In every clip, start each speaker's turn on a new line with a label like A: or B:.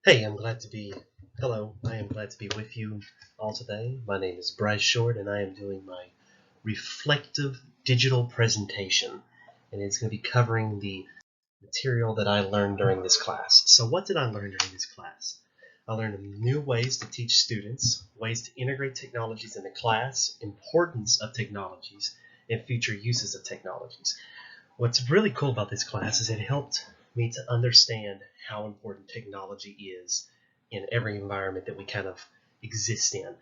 A: Hey, hello, I am glad to be with you all today. My name is Bryce Short, and I am doing my reflective digital presentation. And it's going to be covering the material that I learned during this class. So what did I learn during this class? I learned new ways to teach students, ways to integrate technologies in the class, importance of technologies, and future uses of technologies. What's really cool about this class is it helped me to understand how important technology is in every environment that we kind of exist in.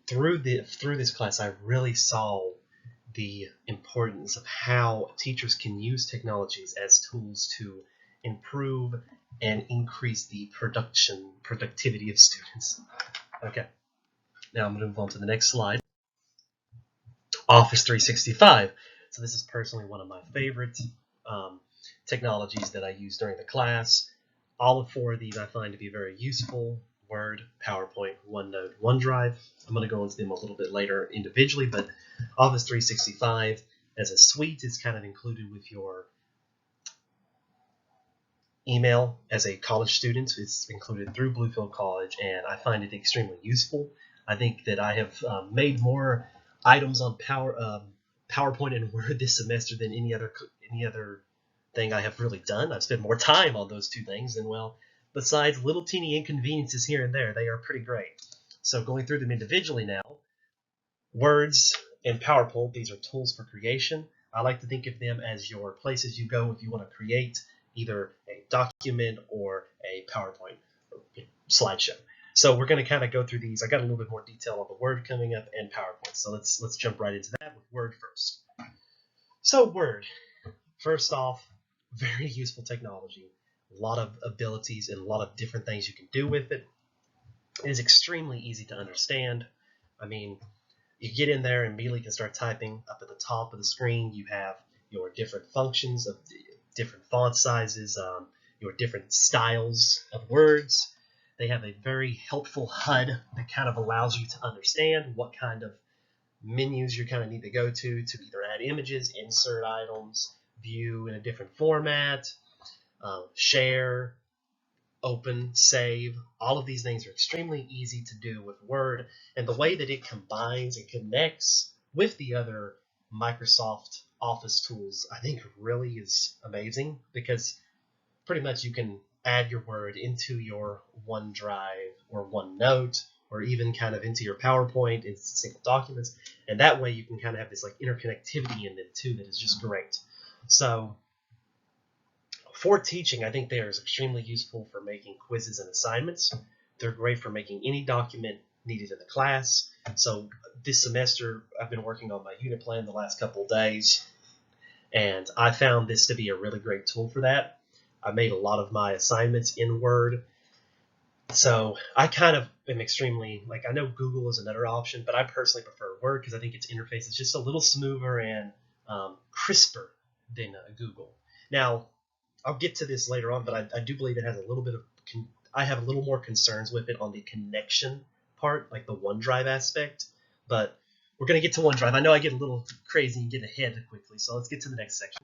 A: Through this class, I really saw the importance of how teachers can use technologies as tools to improve and increase the productivity of students. Okay, now I'm going to move on to the next slide. Office 365. So this is personally one of my favorite technologies that I use during the class. All four of these I find to be very useful: Word, PowerPoint, OneNote, OneDrive. I'm going to go into them a little bit later individually, but Office 365 as a suite is kind of included with your email as a college student. It's included through Bluefield College, and I find it extremely useful. I think that I have made more items on PowerPoint and Word this semester than any other thing I have really done. I've spent more time on those two things, and well, besides little teeny inconveniences here and there, they are pretty great. So going through them individually now, Words and PowerPoint, these are tools for creation. I like to think of them as your places you go if you want to create either a document or a PowerPoint slideshow. So we're going to kind of go through these. I got a little bit more detail on the Word coming up and PowerPoint. So let's jump right into that with Word first. So Word, first off, very useful technology. A lot of abilities and a lot of different things you can do with it. It is extremely easy to understand. I mean, you get in there and immediately can start typing. Up at the top of the screen, you have your different functions of different font sizes, your different styles of words. They have a very helpful HUD that kind of allows you to understand what kind of menus you kind of need to go to either add images, insert items, view in a different format, share, open, save. All of these things are extremely easy to do with Word, and the way that it combines and connects with the other Microsoft Office tools, I think really is amazing, because pretty much you can add your Word into your OneDrive or OneNote, or even kind of into your PowerPoint, into single documents, and that way you can kind of have this like interconnectivity in them too that is just great. So for teaching, I think they are extremely useful for making quizzes and assignments. They're great for making any document needed in the class. So this semester, I've been working on my unit plan the last couple of days, and I found this to be a really great tool for that. I made a lot of my assignments in Word. So I kind of am extremely, I know Google is another option, but I personally prefer Word because I think its interface is just a little smoother and crisper than Google. Now, I'll get to this later on, but I do believe it has a little bit of, I have a little more concerns with it on the connection part, like the OneDrive aspect, but we're going to get to OneDrive. I know I get a little crazy and get ahead quickly, so let's get to the next section.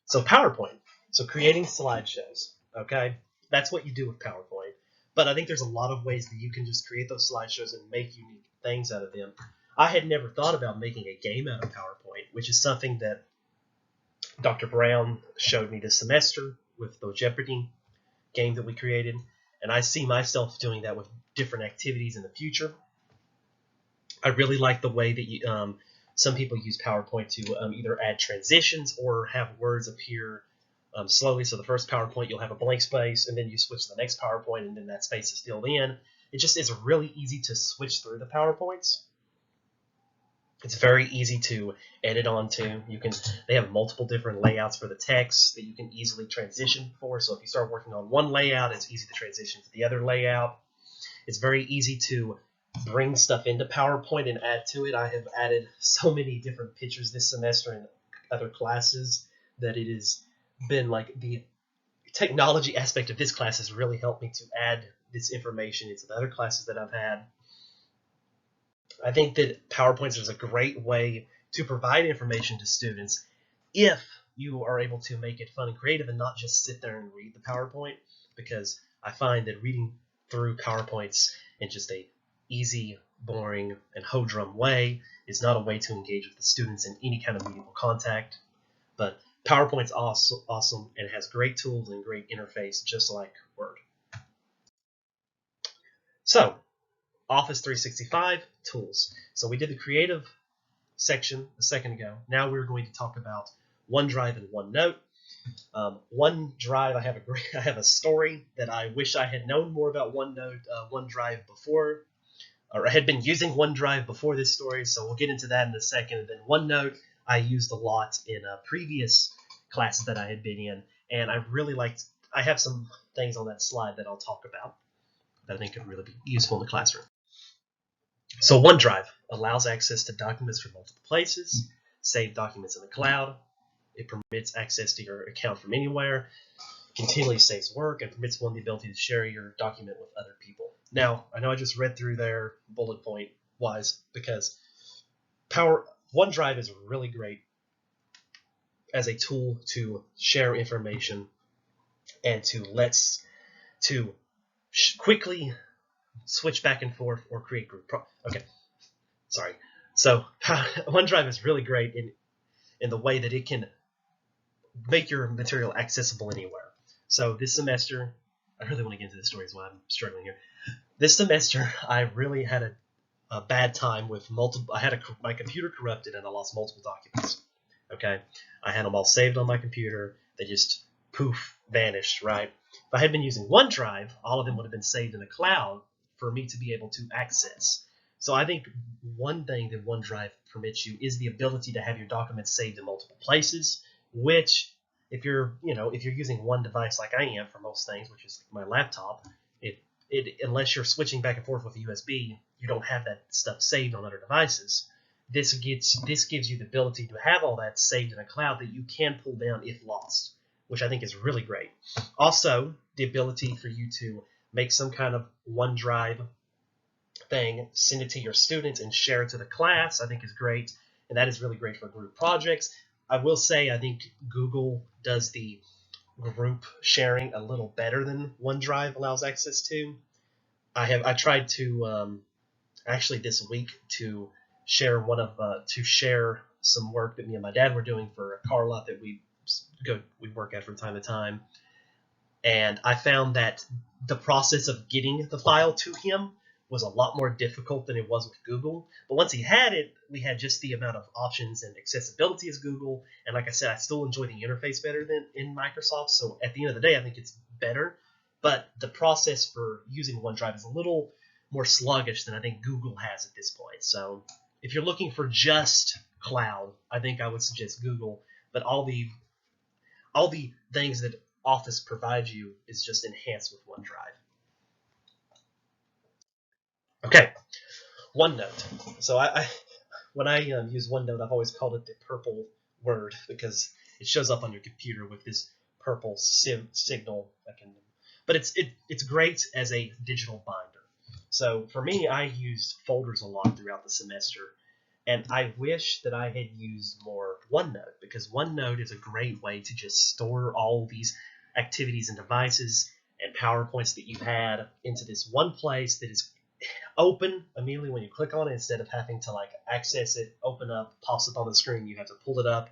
A: So PowerPoint, so creating slideshows, okay? That's what you do with PowerPoint, but I think there's a lot of ways that you can just create those slideshows and make unique things out of them. I had never thought about making a game out of PowerPoint, which is something that Dr. Brown showed me this semester with the Jeopardy game that we created, and I see myself doing that with different activities in the future. I really like the way that some people use PowerPoint to either add transitions or have words appear slowly. So the first PowerPoint, you'll have a blank space, and then you switch to the next PowerPoint, and then that space is filled in. It just is really easy to switch through the PowerPoints. It's very easy to edit onto. They have multiple different layouts for the text that you can easily transition for. So if you start working on one layout, it's easy to transition to the other layout. It's very easy to bring stuff into PowerPoint and add to it. I have added so many different pictures this semester in other classes that it has been like the technology aspect of this class has really helped me to add this information into the other classes that I've had. I think that PowerPoint is a great way to provide information to students if you are able to make it fun and creative and not just sit there and read the PowerPoint, because I find that reading through PowerPoints in just a easy, boring, and humdrum way. It's not a way to engage with the students in any kind of meaningful contact. But PowerPoint's awesome and has great tools and great interface, just like Word. So, Office 365 tools. So we did the creative section a second ago. Now we're going to talk about OneDrive and OneNote. OneDrive, I have a story that I wish I had known more about OneDrive before, or I had been using OneDrive before this story, so we'll get into that in a second. And then OneNote, I used a lot in previous classes that I had been in, and I have some things on that slide that I'll talk about that I think could really be useful in the classroom. So OneDrive allows access to documents from multiple places, save documents in the cloud. It permits access to your account from anywhere, continually saves work, and permits one the ability to share your document with other people. Now, I know I just read through their bullet point wise because OneDrive is really great as a tool to share information and to quickly switch back and forth or create group. So OneDrive is really great in the way that it can make your material accessible anywhere. So this semester, I really want to get into the stories why I'm struggling here. This semester, I really had a bad time with multiple. I had my computer corrupted and I lost multiple documents. Okay, I had them all saved on my computer. They just poof vanished. Right. If I had been using OneDrive, all of them would have been saved in the cloud for me to be able to access. So I think one thing that OneDrive permits you is the ability to have your documents saved in multiple places, which if you're using one device like I am for most things, which is my laptop, unless you're switching back and forth with a USB, you don't have that stuff saved on other devices. This gives you the ability to have all that saved in a cloud that you can pull down if lost, which I think is really great. Also, the ability for you to make some kind of OneDrive thing, send it to your students, and share it to the class, I think is great, and that is really great for group projects. I will say I think Google does the group sharing a little better than OneDrive allows access to. I tried to actually this week to share some work that me and my dad were doing for a car lot that we work at from time to time, and I found that the process of getting the file to him was a lot more difficult than it was with Google. But once he had it, we had just the amount of options and accessibility as Google. And like I said, I still enjoy the interface better than in Microsoft. So at the end of the day, I think it's better. But the process for using OneDrive is a little more sluggish than I think Google has at this point. So if you're looking for just cloud, I think I would suggest Google. But all the things that Office provides you is just enhanced with OneDrive. Okay, OneNote. So when I use OneNote, I've always called it the purple word because it shows up on your computer with this purple signal. But it's great as a digital binder. So for me, I used folders a lot throughout the semester, and I wish that I had used more OneNote because OneNote is a great way to just store all these activities and devices and PowerPoints that you've had into this one place that is open immediately when you click on it instead of having to access it, open up, pops up on the screen. You have to pull it up,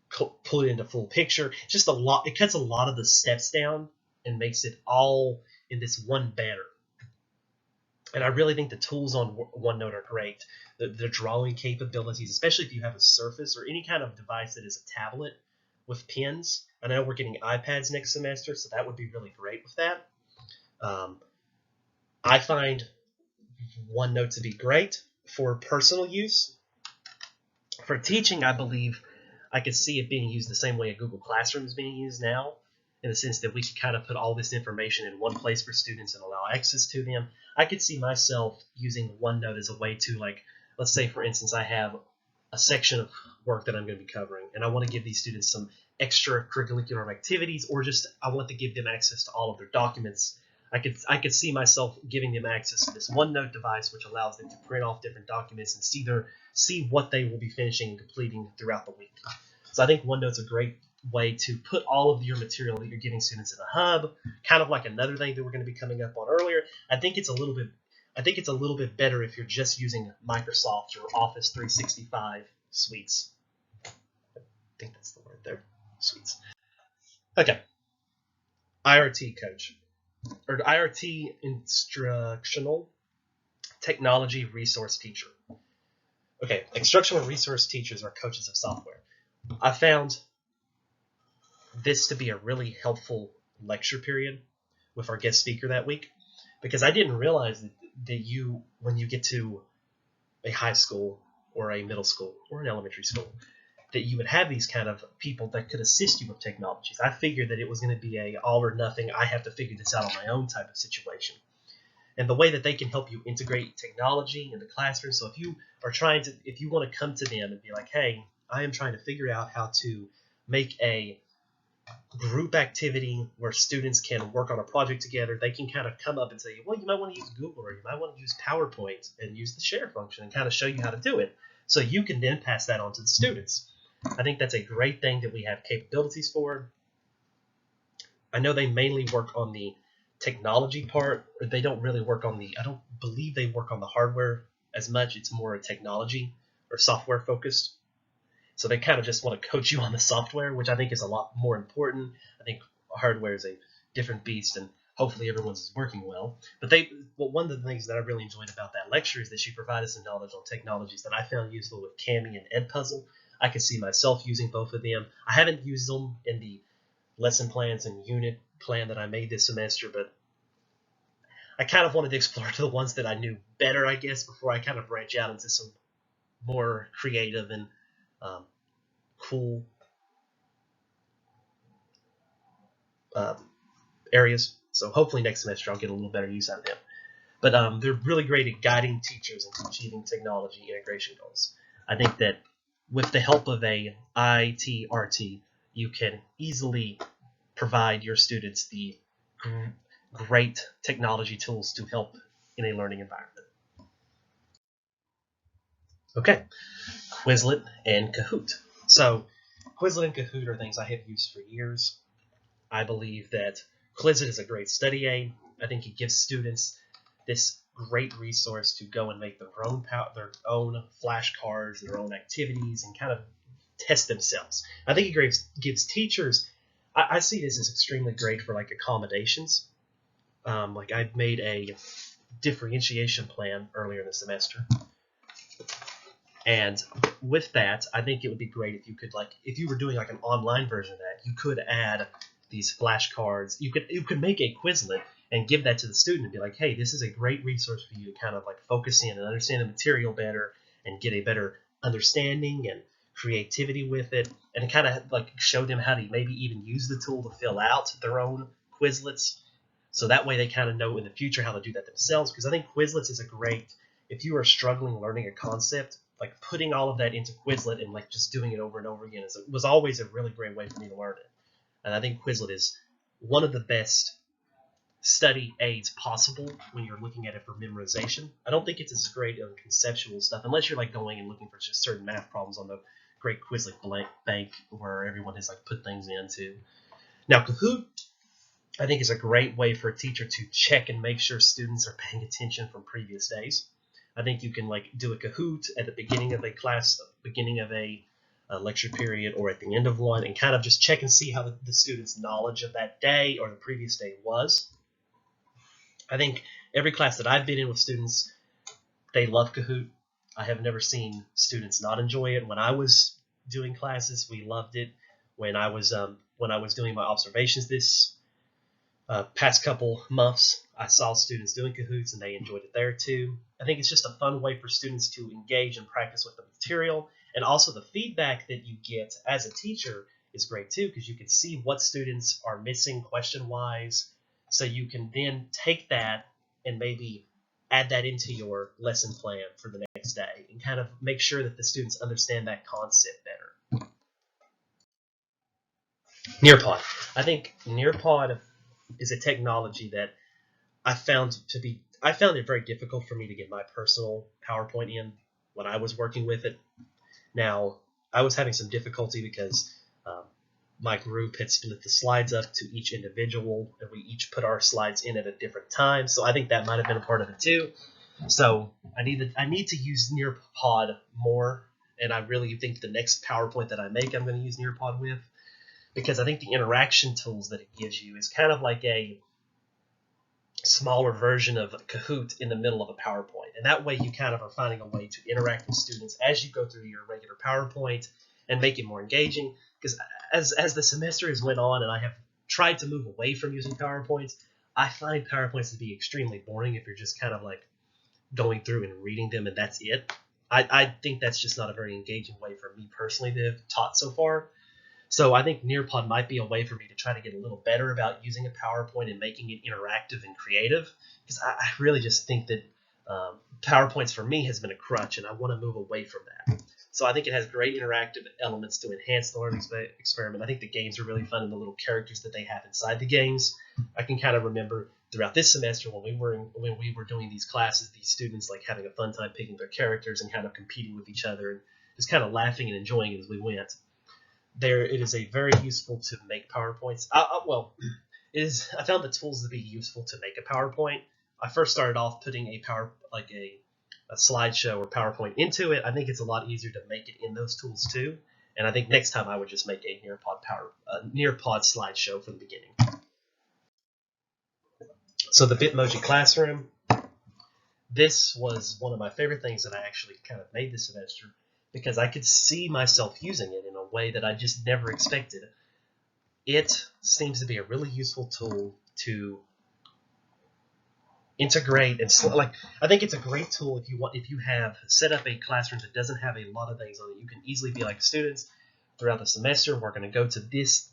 A: pull it into full picture. Just a lot. It cuts a lot of the steps down and makes it all in this one banner. And I really think the tools on OneNote are great. The drawing capabilities, especially if you have a Surface or any kind of device that is a tablet with pens. I know we're getting iPads next semester, so that would be really great with that. I find OneNote to be great for personal use. For teaching, I believe I could see it being used the same way a Google Classroom is being used now, in the sense that we could kind of put all this information in one place for students and allow access to them. I could see myself using OneNote as a way to, let's say, for instance, I have a section of work that I'm going to be covering, and I want to give these students some extracurricular activities, or just I want to give them access to all of their documents. I could see myself giving them access to this OneNote device, which allows them to print off different documents and see what they will be finishing and completing throughout the week. So I think OneNote's a great way to put all of your material that you're giving students in a hub, kind of like another thing that we're going to be coming up on earlier. I think it's a little bit better if you're just using Microsoft or Office 365 suites. I think that's the word there. Suites. Okay. IRT coach, or IRT instructional technology resource teacher. Okay, instructional resource teachers are coaches of software. I found this to be a really helpful lecture period with our guest speaker that week, because I didn't realize that when you get to a high school or a middle school or an elementary school, that you would have these kind of people that could assist you with technologies. I figured that it was going to be a all or nothing, I have to figure this out on my own type of situation. And the way that they can help you integrate technology in the classroom. So if you want to come to them and be like, hey, I am trying to figure out how to make a group activity where students can work on a project together, they can kind of come up and say, well, you might want to use Google, or you might want to use PowerPoint and use the share function and kind of show you how to do it. So you can then pass that on to the students. I think that's a great thing that we have capabilities for. I know they mainly work on the technology part, or they don't really work on I don't believe they work on the hardware as much. It's more a technology or software focused. So they kind of just want to coach you on the software, which I think is a lot more important. I think hardware is a different beast, and hopefully everyone's working well. But one of the things that I really enjoyed about that lecture is that she provided some knowledge on technologies that I found useful with Kami and Edpuzzle. I could see myself using both of them. I haven't used them in the lesson plans and unit plan that I made this semester, but I kind of wanted to explore the ones that I knew better, I guess, before I kind of branch out into some more creative and cool areas. So hopefully next semester I'll get a little better use out of them. But they're really great at guiding teachers into achieving technology integration goals. I think that with the help of a ITRT, you can easily provide your students the great technology tools to help in a learning environment. Okay, Quizlet and Kahoot. So Quizlet and Kahoot are things I have used for years. I believe that Quizlet is a great study aid. I think it gives students this great resource to go and make their own flashcards, their own activities, and kind of test themselves. I think it gives teachers, I see this as extremely great for like accommodations. Like I made a differentiation plan earlier in the semester. And with that, I think it would be great if you could, like, if you were doing like an online version of that, you could add these flashcards. You could make a Quizlet and give that to the student and be like, hey, this is a great resource for you to kind of like focus in and understand the material better and get a better understanding and creativity with it, and kind of like show them how to maybe even use the tool to fill out their own Quizlets. So that way they kind of know in the future how to do that themselves. Because I think Quizlets is a great, if you are struggling learning a concept, like putting all of that into Quizlet and like just doing it over and over again was always a really great way for me to learn it. And I think Quizlet is one of the best study aids possible when you're looking at it for memorization. I don't think it's as great on conceptual stuff, unless you're like going and looking for just certain math problems on the great Quizlet bank where everyone has like put things into. Now Kahoot, I think, is a great way for a teacher to check and make sure students are paying attention from previous days. I think you can like do a Kahoot at the beginning of a class, beginning of a lecture period, or at the end of one, and kind of just check and see how the student's knowledge of that day or the previous day was. I think every class that I've been in with students, they love Kahoot. I have never seen students not enjoy it. When I was doing classes, we loved it. When I was doing my observations this past couple months, I saw students doing Kahoots and they enjoyed it there too. I think it's just a fun way for students to engage and practice with the material, and also the feedback that you get as a teacher is great too, because you can see what students are missing question-wise, so you can then take that and maybe add that into your lesson plan for the next day and kind of make sure that the students understand that concept better. Nearpod. I think Nearpod is a technology that I found it very difficult for me to get my personal PowerPoint in when I was working with it. Now, I was having some difficulty because my group had split the slides up to each individual, and we each put our slides in at a different time. So I think that might have been a part of it too. So I need to use Nearpod more, and I really think the next PowerPoint that I make, I'm going to use Nearpod with, because I think the interaction tools that it gives you is kind of like a smaller version of Kahoot in the middle of a PowerPoint. And that way you kind of are finding a way to interact with students as you go through your regular PowerPoint and make it more engaging. Because as the semester has went on and I have tried to move away from using PowerPoints, I find PowerPoints to be extremely boring if you're just kind of like going through and reading them and that's it. I think that's just not a very engaging way for me personally to have taught so far. So I think Nearpod might be a way for me to try to get a little better about using a PowerPoint and making it interactive and creative, because I really just think that PowerPoints for me has been a crutch, and I want to move away from that. So I think it has great interactive elements to enhance the learning experiment. I think the games are really fun, and the little characters that they have inside the games. I can kind of remember throughout this semester when we were doing these classes, these students like having a fun time picking their characters and kind of competing with each other and just kind of laughing and enjoying it as we went. It is a very useful to make PowerPoints. I found the tools to be useful to make a PowerPoint. I first started off putting a slideshow or PowerPoint into it. I think it's a lot easier to make it in those tools too. And I think next time I would just make a Nearpod slideshow from the beginning. So the Bitmoji Classroom. This was one of my favorite things that I actually kind of made this semester, because I could see myself using it in a way that I just never expected. It seems to be a really useful tool to integrate and I think it's a great tool if you have set up a classroom that doesn't have a lot of things on it. You can easily be like, students, throughout the semester we're going to go to this.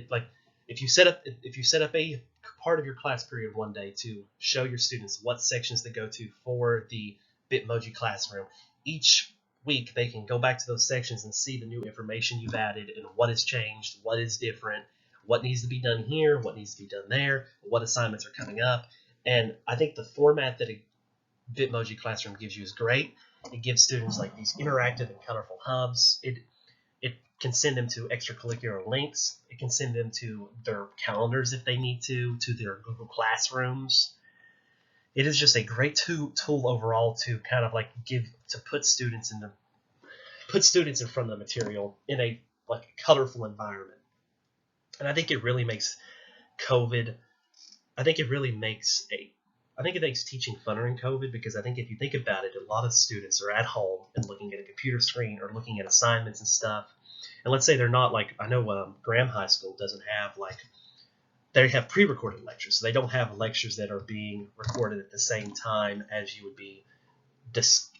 A: Like if you set up a part of your class period one day to show your students what sections to go to for the Bitmoji Classroom, each week they can go back to those sections and see the new information you've added and what has changed, what is different, what needs to be done here, what needs to be done there, what assignments are coming up. And I think the format that a Bitmoji Classroom gives you is great. It gives students like these interactive and colorful hubs. It can send them to extracurricular links. It can send them to their calendars if they need to their Google Classrooms. It is just a great tool overall to kind of like put students in front of the material in a colorful environment. And I think it really makes I think it makes teaching funner in COVID, because I think if you think about it, a lot of students are at home and looking at a computer screen or looking at assignments and stuff. And let's say they're not I know Graham High School doesn't have they have pre-recorded lectures, so they don't have lectures that are being recorded at the same time as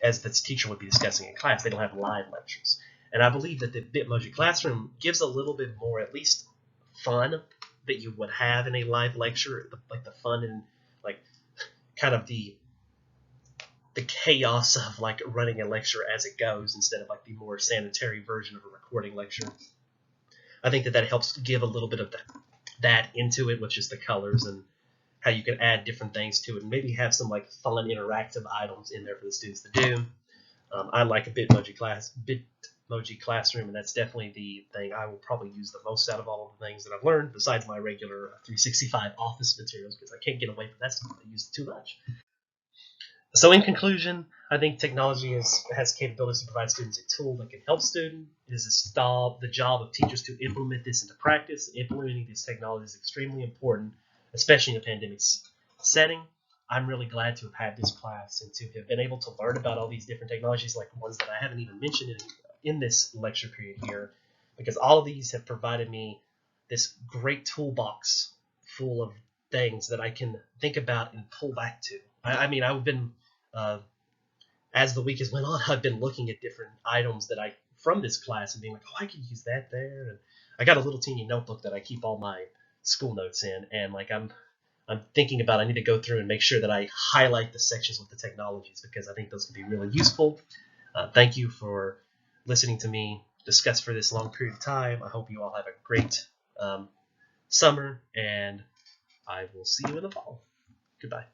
A: as the teacher would be discussing in class. They don't have live lectures. And I believe that the Bitmoji Classroom gives a little bit more, at least, fun that you would have in a live lecture, like the fun and kind of the chaos of running a lecture as it goes, instead of the more sanitary version of a recording lecture. I think that helps give a little bit of that into it, with just the colors and how you can add different things to it, and maybe have some fun interactive items in there for the students to do. I like a Bitmoji Classroom, and that's definitely the thing I will probably use the most out of all of the things that I've learned, besides my regular 365 office materials, because I can't get away from that stuff. I use it too much. So in conclusion, I think technology has capabilities to provide students a tool that can help students. It is the job of teachers to implement this into practice. Implementing these technologies is extremely important, especially in a pandemic setting. I'm really glad to have had this class and to have been able to learn about all these different technologies, like ones that I haven't even mentioned in this lecture period here, because all of these have provided me this great toolbox full of things that I can think about and pull back to. I've been, as the week has went on, I've been looking at different items from this class and being like, oh, I could use that there. And I got a little teeny notebook that I keep all my school notes in, and I'm thinking about, I need to go through and make sure that I highlight the sections with the technologies, because I think those can be really useful. Thank you for listening to me discuss for this long period of time. I hope you all have a great summer, and I will see you in the fall. Goodbye.